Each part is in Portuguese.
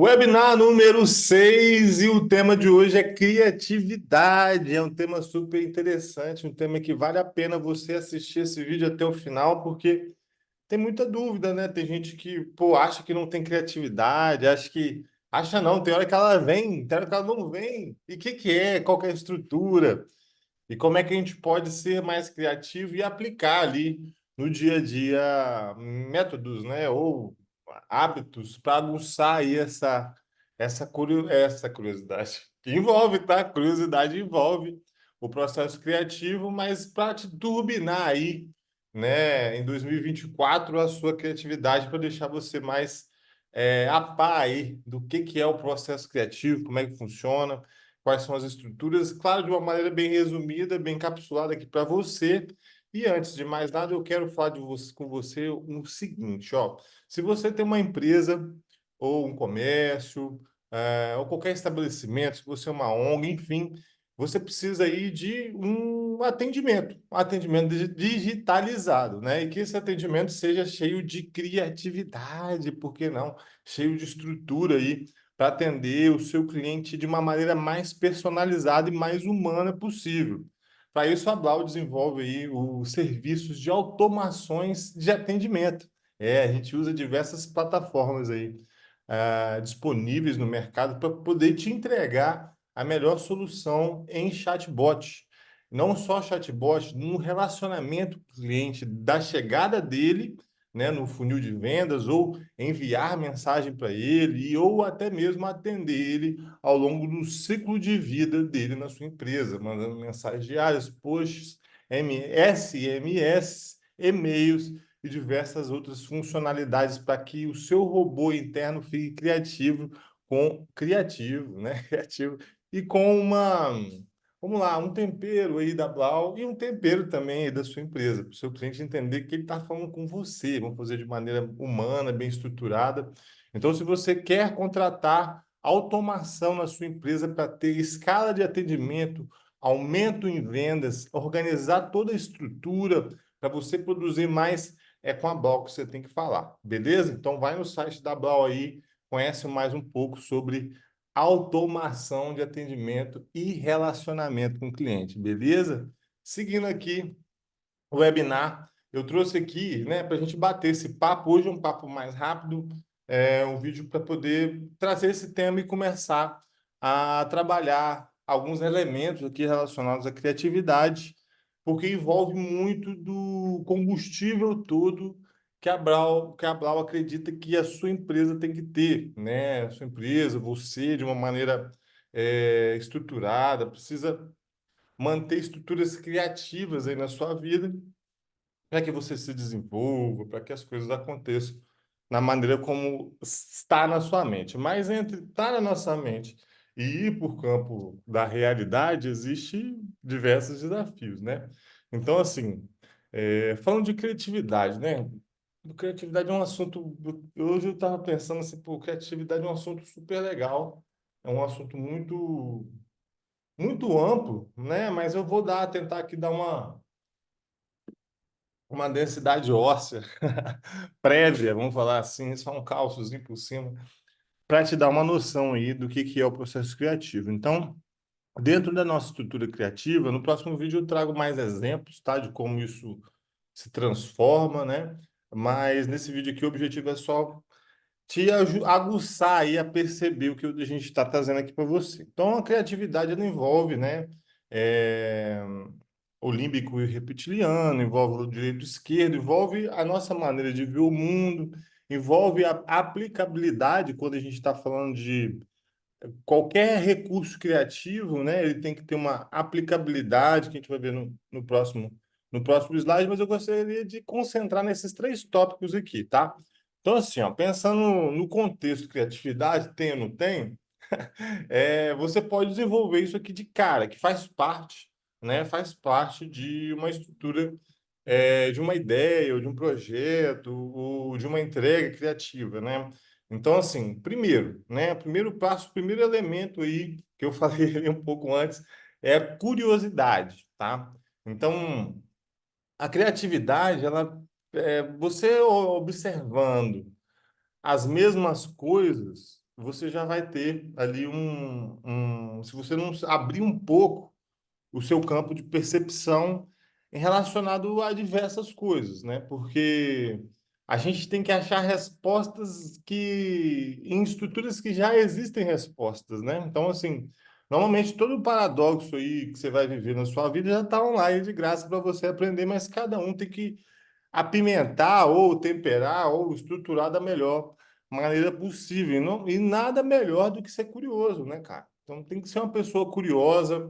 Webinar número 6 e o tema de hoje é criatividade. É um tema super interessante, um tema que vale a pena você assistir esse vídeo até o final, porque tem muita dúvida, né? Tem gente que, acha que não tem criatividade, acha não, tem hora que ela vem, tem hora que ela não vem. E o que que é? Qual que é a estrutura? E como é que a gente pode ser mais criativo e aplicar ali no dia a dia métodos, né? Ou hábitos para aguçar aí essa curiosidade. Que envolve, tá? Curiosidade envolve o processo criativo, mas para te turbinar aí, né, em 2024, a sua criatividade para deixar você mais a par aí do que é o processo criativo, como é que funciona, quais são as estruturas, claro, de uma maneira bem resumida, bem capsulada aqui para você. E antes de mais nada, eu quero falar com você o seguinte, ó. Se você tem uma empresa ou um comércio, ou qualquer estabelecimento, se você é uma ONG, enfim, você precisa aí de um atendimento digitalizado, né? E que esse atendimento seja cheio de criatividade, por que não? Cheio de estrutura aí para atender o seu cliente de uma maneira mais personalizada e mais humana possível. Para isso, a Blau desenvolve aí os serviços de automações de atendimento. A gente usa diversas plataformas aí disponíveis no mercado para poder te entregar a melhor solução em chatbot. Não só chatbot, no relacionamento com o cliente, da chegada dele, né, no funil de vendas, ou enviar mensagem para ele, ou até mesmo atender ele ao longo do ciclo de vida dele na sua empresa, mandando mensagens diárias, posts, SMS, e-mails e diversas outras funcionalidades para que o seu robô interno fique criativo, né? Criativo e com vamos lá, um tempero aí da Blau e um tempero também aí da sua empresa, para o seu cliente entender que ele está falando com você. Vamos fazer de maneira humana, bem estruturada. Então, se você quer contratar automação na sua empresa para ter escala de atendimento, aumento em vendas, organizar toda a estrutura para você produzir mais, é com a Blau que você tem que falar, beleza? Então, vai no site da Blau aí, conhece mais um pouco sobre automação de atendimento e relacionamento com o cliente, beleza? Seguindo aqui o webinar, eu trouxe aqui, né, para a gente bater esse papo. Hoje é um papo mais rápido, um vídeo para poder trazer esse tema e começar a trabalhar alguns elementos aqui relacionados à criatividade, porque envolve muito do combustível todo que a Blau acredita que a sua empresa tem que ter, né? A sua empresa, você, de uma maneira estruturada, precisa manter estruturas criativas aí na sua vida para que você se desenvolva, para que as coisas aconteçam na maneira como está na sua mente. Mas entre estar na nossa mente e ir por campo da realidade, existe diversos desafios, né? Então, assim, falando de criatividade, né? Criatividade é um assunto. Hoje eu estava pensando assim, pô, criatividade é um assunto super legal, é um assunto muito amplo, né? Mas eu vou tentar aqui dar uma densidade óssea prévia, vamos falar assim, só um cálciozinho por cima, para te dar uma noção aí do que é o processo criativo. Então, dentro da nossa estrutura criativa, no próximo vídeo eu trago mais exemplos, tá, de como isso se transforma, né? Mas nesse vídeo aqui o objetivo é só aguçar aí a perceber o que a gente está trazendo aqui para você. Então, a criatividade ela envolve, né, é, o límbico e o reptiliano, envolve o direito e o esquerdo, envolve a nossa maneira de ver o mundo, envolve a aplicabilidade quando a gente está falando de qualquer recurso criativo, né, ele tem que ter uma aplicabilidade que a gente vai ver no próximo slide, mas eu gostaria de concentrar nesses três tópicos aqui, tá? Então, assim, ó, pensando no contexto criatividade, tem ou não tem, você pode desenvolver isso aqui de cara, que faz parte, né? Faz parte de uma estrutura, de uma ideia, ou de um projeto, ou de uma entrega criativa, né? Então, assim, primeiro, né? Primeiro passo, primeiro elemento aí que eu falei ali um pouco antes é a curiosidade, tá? Então, a criatividade, ela você observando as mesmas coisas, você já vai ter ali se você não abrir um pouco o seu campo de percepção em relacionado a diversas coisas, né? Porque a gente tem que achar respostas em estruturas que já existem respostas, né? Então, assim, normalmente todo o paradoxo aí que você vai viver na sua vida já está online de graça para você aprender, mas cada um tem que apimentar ou temperar ou estruturar da melhor maneira possível. E nada melhor do que ser curioso, né, cara? Então tem que ser uma pessoa curiosa,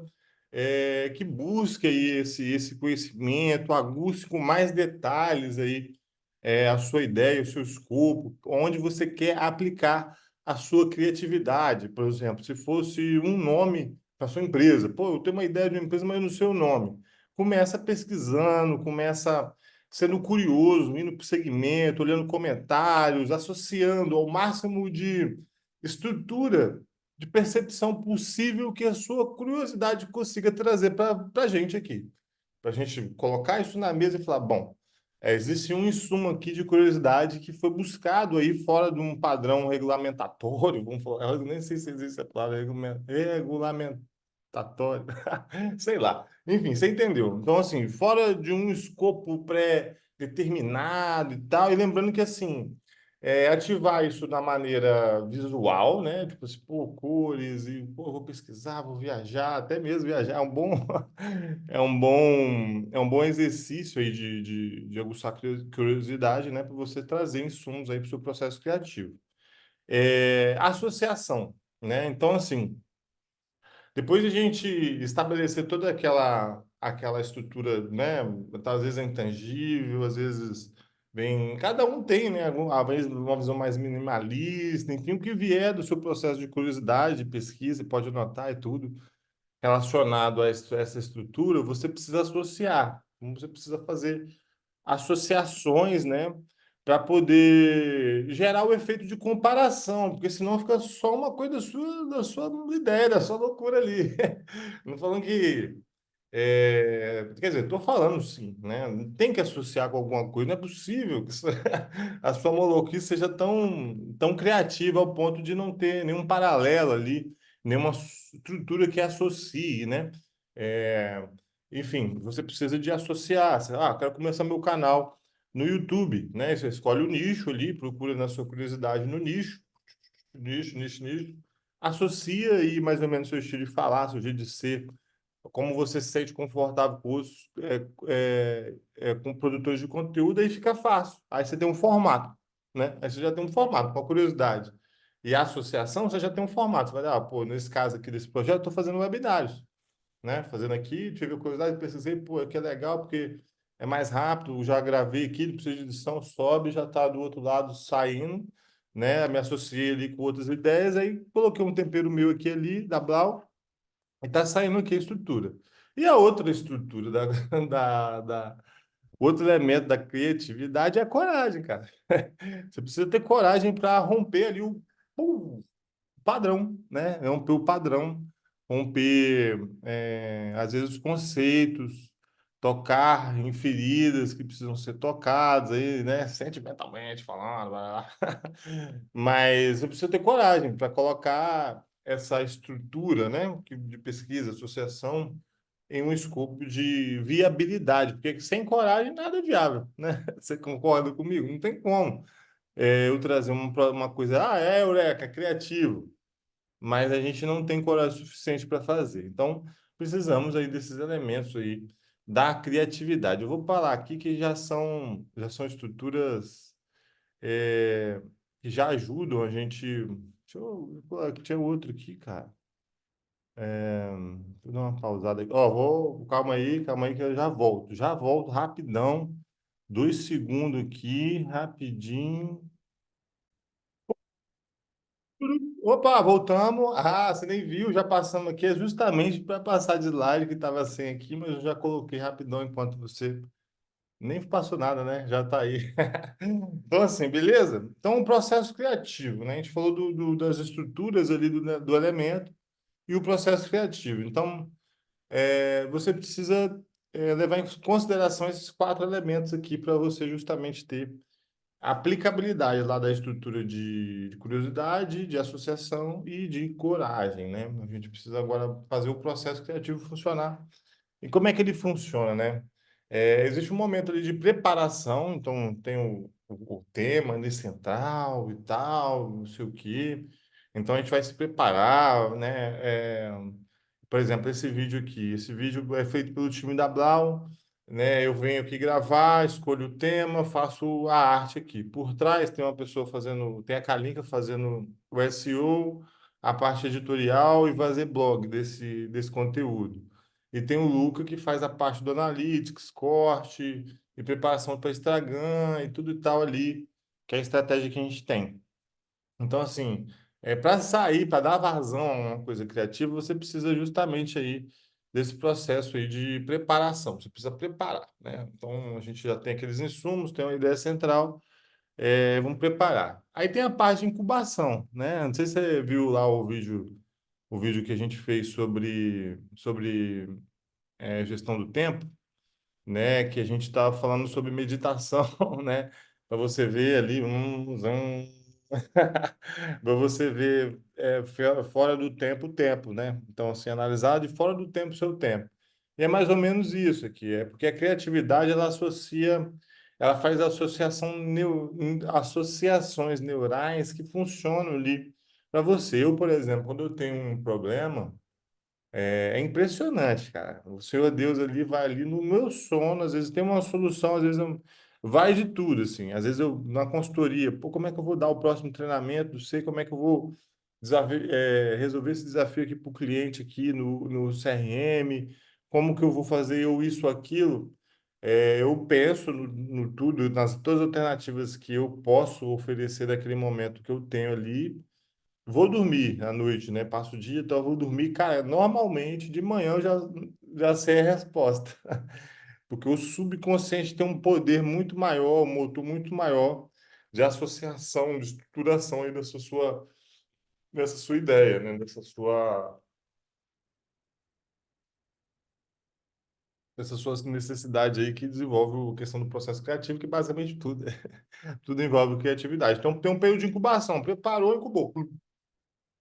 que busque aí esse conhecimento, aguce com mais detalhes aí a sua ideia, o seu escopo, onde você quer aplicar a sua criatividade. Por exemplo, se fosse um nome para sua empresa, pô, eu tenho uma ideia de uma empresa, mas no seu nome. Começa pesquisando, começa sendo curioso, indo para o segmento, olhando comentários, associando ao máximo de estrutura de percepção possível que a sua curiosidade consiga trazer para a gente aqui. Para a gente colocar isso na mesa e falar, bom, existe um insumo aqui de curiosidade que foi buscado aí fora de um padrão regulamentatório, vamos falar, eu nem sei se existe a palavra regulamentatório, sei lá. Enfim, você entendeu. Então, assim, fora de um escopo pré-determinado e tal, e lembrando que, assim, ativar isso da maneira visual, né? Tipo assim, pô, cores, e pô, vou pesquisar, vou viajar, até mesmo viajar é um bom, é um bom exercício aí de aguçar a curiosidade, né? Para você trazer insumos aí para o seu processo criativo. Associação, né? Então, assim. Depois de a gente estabelecer toda aquela estrutura, né? Às vezes é intangível, às vezes vem. Cada um tem, né? Às vezes uma visão mais minimalista, enfim, o que vier do seu processo de curiosidade, de pesquisa, pode anotar e tudo relacionado a essa estrutura, você precisa associar. Você precisa fazer associações, né? Para poder gerar o efeito de comparação, porque senão fica só uma coisa da sua ideia, da sua loucura ali. Não falando que quer dizer, estou falando sim, né? Tem que associar com alguma coisa. Não é possível que a sua maluquice seja tão criativa ao ponto de não ter nenhum paralelo ali, nenhuma estrutura que associe, né? É, enfim, você precisa de associar. Quero começar meu canal no YouTube, né? Você escolhe o nicho ali, procura na sua curiosidade no nicho, nicho, nicho, nicho. Associa aí mais ou menos seu estilo de falar, seu jeito de ser, como você se sente confortável com produtores de conteúdo, aí fica fácil. Aí você tem um formato, né? Aí você já tem um formato, com a curiosidade. E a associação, você já tem um formato. Você vai, pô, nesse caso aqui desse projeto, estou fazendo webinários, né? Fazendo aqui, tive a curiosidade, pesquisei, pô, aqui é legal porque é mais rápido, já gravei aqui, não precisa de edição, sobe, já está do outro lado saindo, né? Me associei ali com outras ideias, aí coloquei um tempero meu aqui ali, da Blau, e está saindo aqui a estrutura. E a outra estrutura outro elemento da criatividade é a coragem, cara. Você precisa ter coragem para romper ali o padrão, né? Romper o padrão, romper, às vezes, os conceitos, tocar em feridas que precisam ser tocadas aí, né? Sentimentalmente falando, blá, blá, blá. Mas eu preciso ter coragem para colocar essa estrutura, né, de pesquisa, associação, em um escopo de viabilidade, porque sem coragem nada é viável, né? Você concorda comigo? Não tem como eu trazer uma coisa, Eureka, criativo, mas a gente não tem coragem suficiente para fazer. Então, precisamos aí desses elementos aí da criatividade. Eu vou falar aqui que já são estruturas é, que já ajudam a gente. Deixa eu. Pô, tinha outro aqui, cara. Vou dar uma pausada aqui. Ó, calma aí que eu já volto. Já volto rapidão. 2 segundos aqui, rapidinho. Opa, voltamos. Você nem viu, já passamos aqui. É justamente para passar de slide que estava sem aqui, mas eu já coloquei rapidão enquanto você nem passou nada, né? Já está aí. Então, assim, beleza? Então, o processo criativo, né? A gente falou das estruturas ali do elemento e o processo criativo. Então, você precisa levar em consideração esses 4 elementos aqui para você justamente ter a aplicabilidade lá da estrutura de curiosidade, de associação e de coragem, né? A gente precisa agora fazer o processo criativo funcionar. E como é que ele funciona, né? Existe um momento ali de preparação, então tem o tema ali central e tal, não sei o quê. Então a gente vai se preparar, né? Por exemplo, esse vídeo é feito pelo time da Blau, né? Eu venho aqui gravar, escolho o tema, faço a arte aqui. Por trás tem uma pessoa fazendo, tem a Kalinka fazendo o SEO, a parte editorial e fazer blog desse conteúdo. E tem o Luca que faz a parte do analytics, corte e preparação para Instagram e tudo e tal ali, que é a estratégia que a gente tem. Então, assim, para sair, para dar vazão a uma coisa criativa, você precisa justamente aí desse processo aí de preparação. Você precisa preparar, né? Então, a gente já tem aqueles insumos, tem uma ideia central, vamos preparar. Aí tem a parte de incubação, né? Não sei se você viu lá o vídeo que a gente fez sobre gestão do tempo, né? Que a gente estava falando sobre meditação, né? Para você ver ali para você ver fora do tempo o tempo, né? Então, assim, analisar de fora do tempo o seu tempo. E é mais ou menos isso aqui, é porque a criatividade ela associa, ela faz associações neurais que funcionam ali para você. Eu, por exemplo, quando eu tenho um problema é impressionante, cara. O Senhor Deus ali vai ali no meu sono, às vezes tem uma solução, às vezes vai de tudo, assim. Às vezes eu, na consultoria, pô, como é que eu vou dar o próximo treinamento? Não sei como é que eu vou resolver esse desafio aqui para o cliente aqui no CRM, como que eu vou fazer eu isso, aquilo. Eu penso no tudo, nas todas as alternativas que eu posso oferecer daquele momento que eu tenho ali. Vou dormir à noite, né? Passo o dia, então eu vou dormir. Cara, normalmente de manhã eu já sei a resposta. Porque o subconsciente tem um poder muito maior, um motor muito maior de associação, de estruturação aí dessa sua ideia, né? Dessas suas necessidades aí que desenvolve a questão do processo criativo, que basicamente tudo, tudo envolve criatividade. Então tem um período de incubação, preparou, incubou,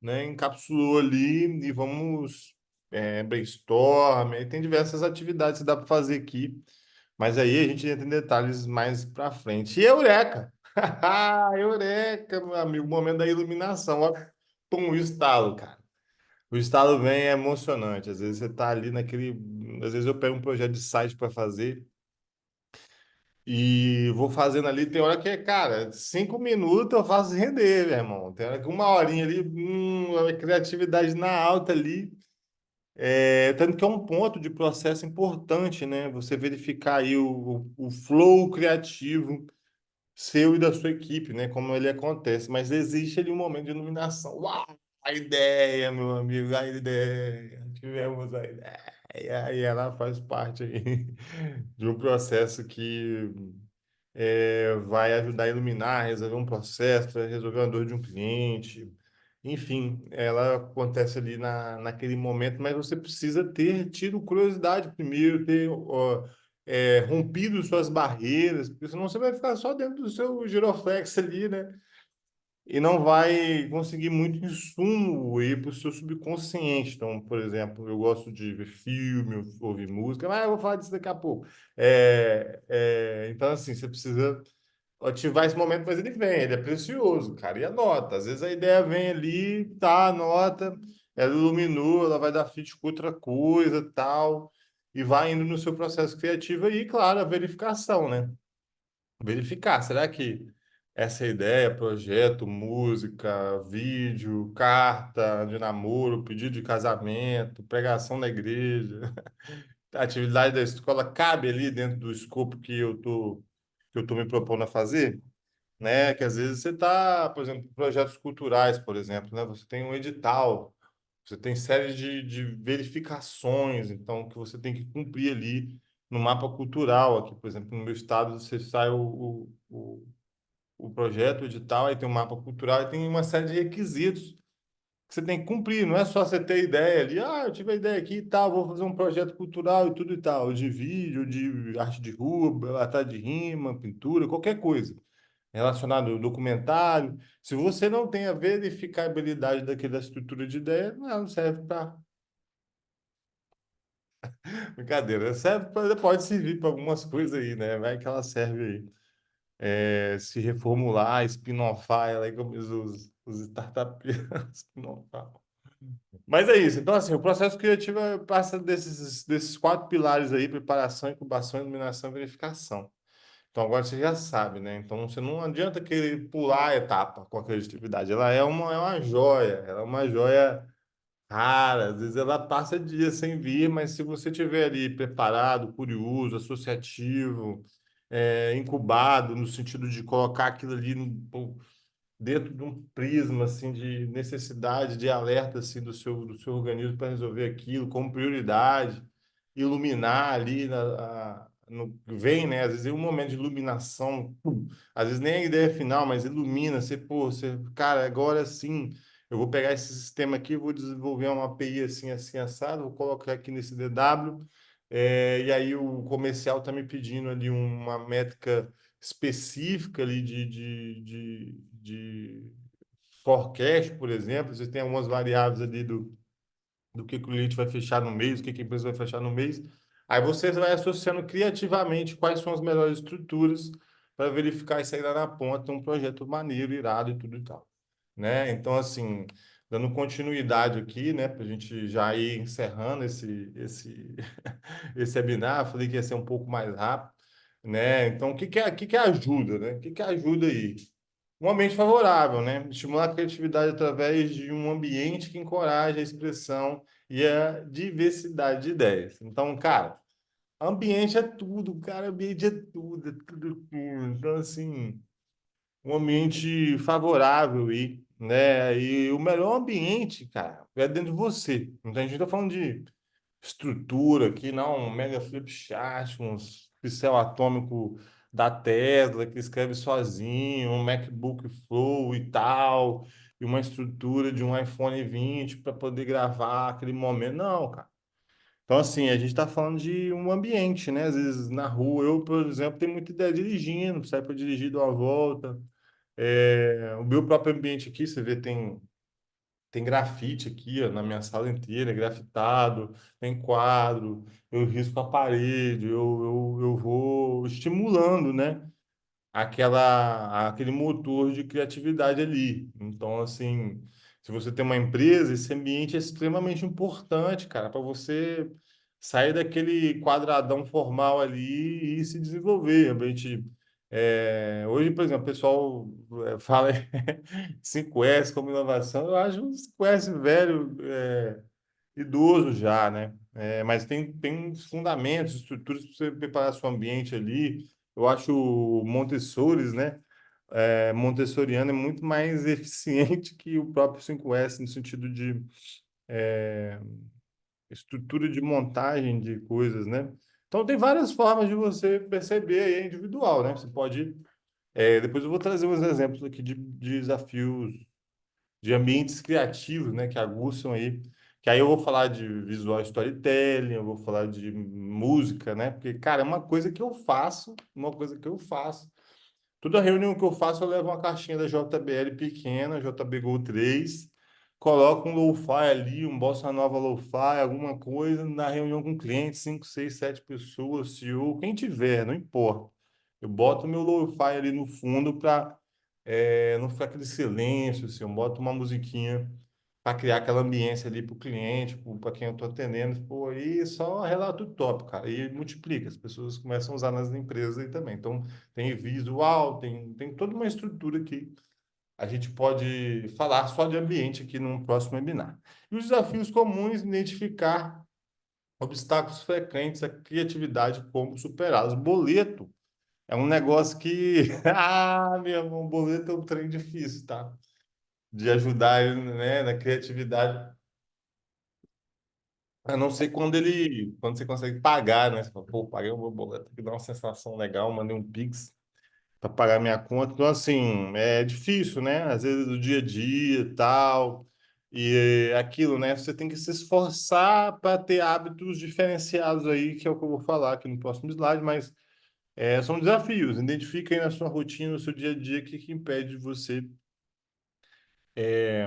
né? Encapsulou ali e vamos brainstorm. Aí tem diversas atividades que dá para fazer aqui, mas aí a gente entra em detalhes mais para frente. E Eureka! Eureka, meu amigo, o momento da iluminação. Ó, pum, o estalo, cara. O estalo vem é emocionante. Às vezes você tá ali naquele. Às vezes eu pego um projeto de site para fazer. E vou fazendo ali, tem hora que, cara, 5 minutos eu faço render, meu irmão. Tem hora que uma horinha ali, a criatividade na alta ali. Tanto que é um ponto de processo importante, né? Você verificar aí o flow criativo seu e da sua equipe, né? Como ele acontece. Mas existe ali um momento de iluminação. Uau! A ideia, meu amigo, a ideia. Tivemos a ideia. E ela faz parte aí de um processo que vai ajudar a iluminar, resolver um processo, resolver uma dor de um cliente. Enfim, ela acontece ali naquele momento, mas você precisa ter tido curiosidade primeiro, ter rompido suas barreiras, porque senão você vai ficar só dentro do seu giroflex ali, né? E não vai conseguir muito insumo aí para o seu subconsciente. Então, por exemplo, eu gosto de ver filme, ouvir música, mas eu vou falar disso daqui a pouco. Então, assim, você precisa ativar esse momento, mas ele vem, ele é precioso, cara, e anota. Às vezes a ideia vem ali, tá, anota, ela iluminou, ela vai dar fit com outra coisa, tal, e vai indo no seu processo criativo aí, claro, a verificação, né? Verificar, será que essa ideia, projeto, música, vídeo, carta de namoro, pedido de casamento, pregação na igreja, atividade da escola, cabe ali dentro do escopo que eu tô me propondo a fazer? Né? Que às vezes você está, por exemplo, projetos culturais, por exemplo, né? Você tem um edital, você tem série de verificações, então, que você tem que cumprir ali no mapa cultural. Aqui, por exemplo, no meu estado, você sai o projeto, o edital, aí tem um mapa cultural, e tem uma série de requisitos que você tem que cumprir. Não é só você ter ideia ali, eu tive a ideia aqui e tal, vou fazer um projeto cultural e tudo e tal, de vídeo, de arte de rua, batalha de rima, pintura, qualquer coisa. relacionado ao documentário. Se você não tem a verificabilidade daquela estrutura de ideia, não serve para brincadeira. Serve pode servir para algumas coisas aí, né? Vai que ela serve aí. Se reformular, spin-offar, ela aí como diz os startupeiros, spin-offar. Mas é isso. Então, assim, o processo criativo passa desses quatro pilares aí: preparação, incubação, iluminação e verificação. Então, agora você já sabe, né? Então, você não adianta querer pular a etapa com a criatividade. Ela é uma joia, ela é uma joia rara. Às vezes ela passa dias sem vir, mas se você tiver ali preparado, curioso, associativo, incubado, no sentido de colocar aquilo ali dentro de um prisma assim de necessidade, de alerta assim do seu organismo para resolver aquilo como prioridade, iluminar ali vem, né? Às vezes é um momento de iluminação, às vezes nem a ideia final, mas ilumina, você, cara, agora sim, eu vou pegar esse sistema aqui, vou desenvolver uma API assim, assim, assado, vou colocar aqui nesse DW, e aí o comercial está me pedindo ali uma métrica específica ali de forecast, por exemplo, você tem algumas variáveis ali do que o cliente vai fechar no mês, o que a empresa vai fechar no mês. Aí você vai associando criativamente quais são as melhores estruturas para verificar isso aí lá na ponta, um projeto maneiro, irado e tudo e tal. Né? Então, assim, dando continuidade aqui, né, para a gente já ir encerrando esse webinar, eu falei que ia ser um pouco mais rápido, né? Então, o que que ajuda, né? O que ajuda aí? Um ambiente favorável, né? Estimular a criatividade através de um ambiente que encoraja a expressão e a diversidade de ideias. Então, cara, ambiente é tudo, cara, ambiente é tudo, é tudo, tudo. Então, assim, um ambiente favorável e, né? E o melhor ambiente, cara, é dentro de você. Então, a gente está falando de estrutura aqui, não, um mega flip chart, uns pincel atômico da Tesla que escreve sozinho, um MacBook Flow e tal, e uma estrutura de um iPhone 20 para poder gravar aquele momento. Não, cara. Então, assim, a gente está falando de um ambiente, né? Às vezes na rua, eu, por exemplo, tenho muita ideia dirigindo, sai para dirigir de uma volta. O meu próprio ambiente aqui, você vê, tem grafite aqui, ó, na minha sala inteira, grafitado, tem quadro, eu risco a parede, eu vou estimulando, né? Aquele motor de criatividade ali. Então, assim, se você tem uma empresa, esse ambiente é extremamente importante, cara, para você sair daquele quadradão formal ali e se desenvolver. Hoje, por exemplo, o pessoal fala 5S como inovação, eu acho um 5S velho, idoso já, né? Mas tem fundamentos, estruturas para você preparar seu ambiente ali. Eu acho o Montessori, né? Montessoriano é muito mais eficiente que o próprio 5S no sentido de estrutura de montagem de coisas, né? Então tem várias formas de você perceber aí, é individual, né? Você pode. Depois eu vou trazer uns exemplos aqui de desafios de ambientes criativos, né, que aguçam aí. Que aí eu vou falar de visual storytelling, eu vou falar de música, né? Porque, cara, é uma coisa que eu faço. Toda reunião que eu faço, eu levo uma caixinha da JBL pequena, JB Go 3, coloco um lo-fi ali, um bossa nova lo-fi, alguma coisa, na reunião com clientes, 5, 6, 7 pessoas, CEO, quem tiver, não importa. Eu boto meu lo-fi ali no fundo para não ficar aquele silêncio, assim, eu boto uma musiquinha para criar aquela ambiência ali para o cliente, para quem eu estou atendendo, pô, aí só relato top, cara, e multiplica, as pessoas começam a usar nas empresas aí também. Então, tem visual, tem toda uma estrutura que a gente pode falar só de ambiente aqui num próximo webinar. E os desafios comuns, identificar obstáculos frequentes à criatividade, como superá-los. Boleto é um negócio que, meu irmão, boleto é um trem difícil, tá? De ajudar ele, né, na criatividade. A não ser quando você consegue pagar, né? Você fala, pô, paguei o meu boleto, que dá uma sensação legal, mandei um Pix para pagar minha conta. Então, assim, é difícil, né? Às vezes do dia a dia e tal. E aquilo, né? Você tem que se esforçar para ter hábitos diferenciados aí, que é o que eu vou falar aqui no próximo slide, mas São desafios. Identifica aí na sua rotina, no seu dia a dia, o que que impede você é,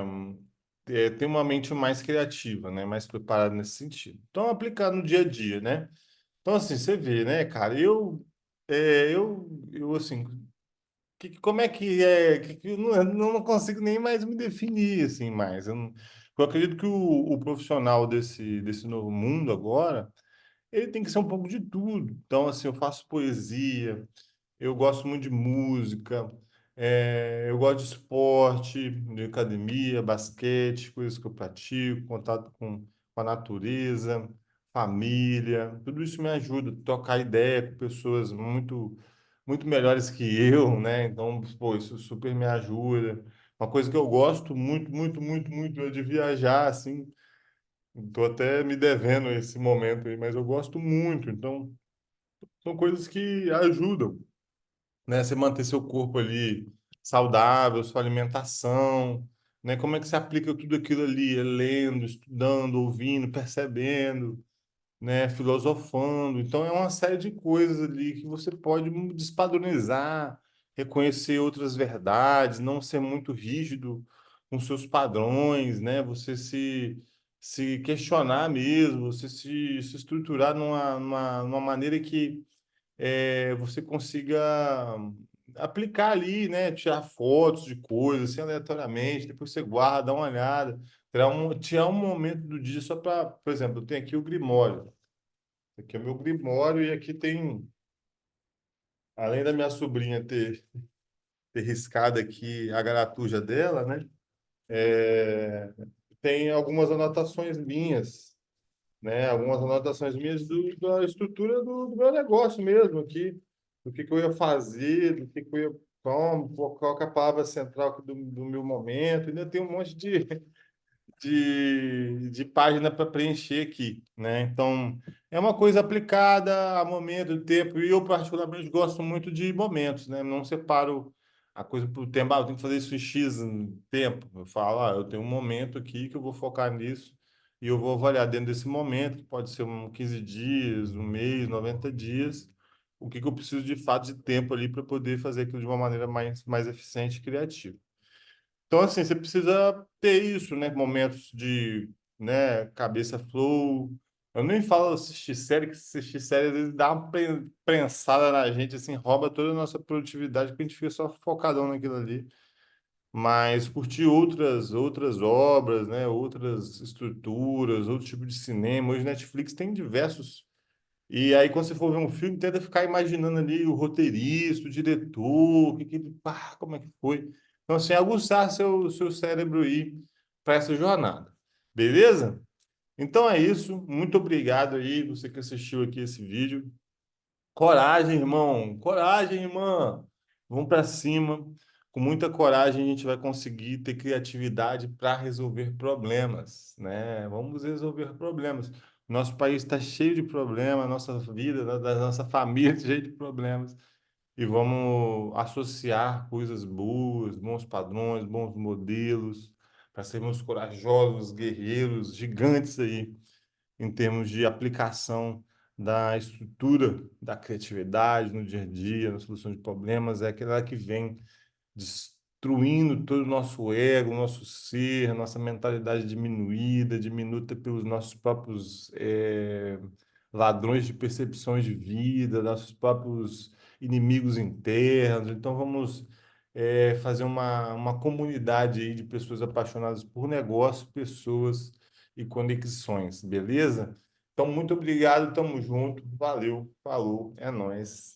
ter uma mente mais criativa, né? Mais preparada nesse sentido. Então, aplicar no dia a dia, né? Então, assim, você vê, né, cara? Assim, como é que é? Eu não consigo nem mais me definir, assim, mais. Eu acredito que o profissional desse novo mundo agora, ele tem que ser um pouco de tudo. Então, assim, eu faço poesia, eu gosto muito de música, eu gosto de esporte, de academia, basquete, coisas que eu pratico, contato com a natureza, família, tudo isso me ajuda a trocar ideia com pessoas muito melhores que eu, né? Então, pô, isso super me ajuda. Uma coisa que eu gosto muito é de viajar, assim. Estou até me devendo esse momento aí, mas eu gosto muito. Então, são coisas que ajudam, né? Você manter seu corpo ali saudável, sua alimentação, né? Como é que você aplica tudo aquilo ali? É lendo, estudando, ouvindo, percebendo, né? Filosofando. Então, é uma série de coisas ali que você pode despadronizar, reconhecer outras verdades, não ser muito rígido com seus padrões, né? Você se questionar mesmo, você se estruturar numa maneira que você consiga aplicar ali, né? Tirar fotos de coisas assim, aleatoriamente, depois você guarda, dá uma olhada, tirar um momento do dia só para, por exemplo, eu tenho aqui o Grimório. Aqui é o meu Grimório e aqui tem, além da minha sobrinha ter riscado aqui a garatuja dela, né? É, tem algumas anotações minhas, né? Algumas anotações minhas da estrutura do meu negócio mesmo aqui, do que eu ia fazer, do que eu ia, qual que é a palavra central do meu momento. Ainda tem um monte de página para preencher aqui, né? Então, é uma coisa aplicada a momento, de tempo, e eu particularmente gosto muito de momentos, né? Não separo a coisa por tempo, eu tenho que fazer isso em X tempo. Eu falo, eu tenho um momento aqui que eu vou focar nisso e eu vou avaliar dentro desse momento, que pode ser 15 dias, um mês, 90 dias, o que que eu preciso de fato de tempo ali para poder fazer aquilo de uma maneira mais eficiente e criativa. Então, assim, você precisa ter isso, né? Momentos de, né, cabeça flow. Eu nem falo assistir série, que assistir série às vezes dá uma prensada na gente, assim, rouba toda a nossa produtividade, porque a gente fica só focadão naquilo ali. Mas curtir outras obras, né? Outras estruturas, outro tipo de cinema. Hoje Netflix tem diversos e aí, quando você for ver um filme, tenta ficar imaginando ali o roteirista, o diretor, como é que foi. Então, assim, aguçar seu cérebro aí para essa jornada. Beleza? Então é isso. Muito obrigado aí, você que assistiu aqui esse vídeo. Coragem, irmão. Coragem, irmã. Vamos para cima. Com muita coragem, a gente vai conseguir ter criatividade para resolver problemas, né? Vamos resolver problemas. Nosso país está cheio de problemas, nossa vida, da nossa família, cheia de problemas. E vamos associar coisas boas, bons padrões, bons modelos, para sermos corajosos, guerreiros, gigantes aí em termos de aplicação da estrutura da criatividade no dia a dia, na solução de problemas, é aquela que vem destruindo todo o nosso ego, nosso ser, nossa mentalidade diminuída pelos nossos próprios ladrões de percepções de vida, nossos próprios inimigos internos. Então, vamos fazer uma comunidade aí de pessoas apaixonadas por negócio, pessoas e conexões, beleza? Então, muito obrigado, tamo junto, valeu, falou, é nóis.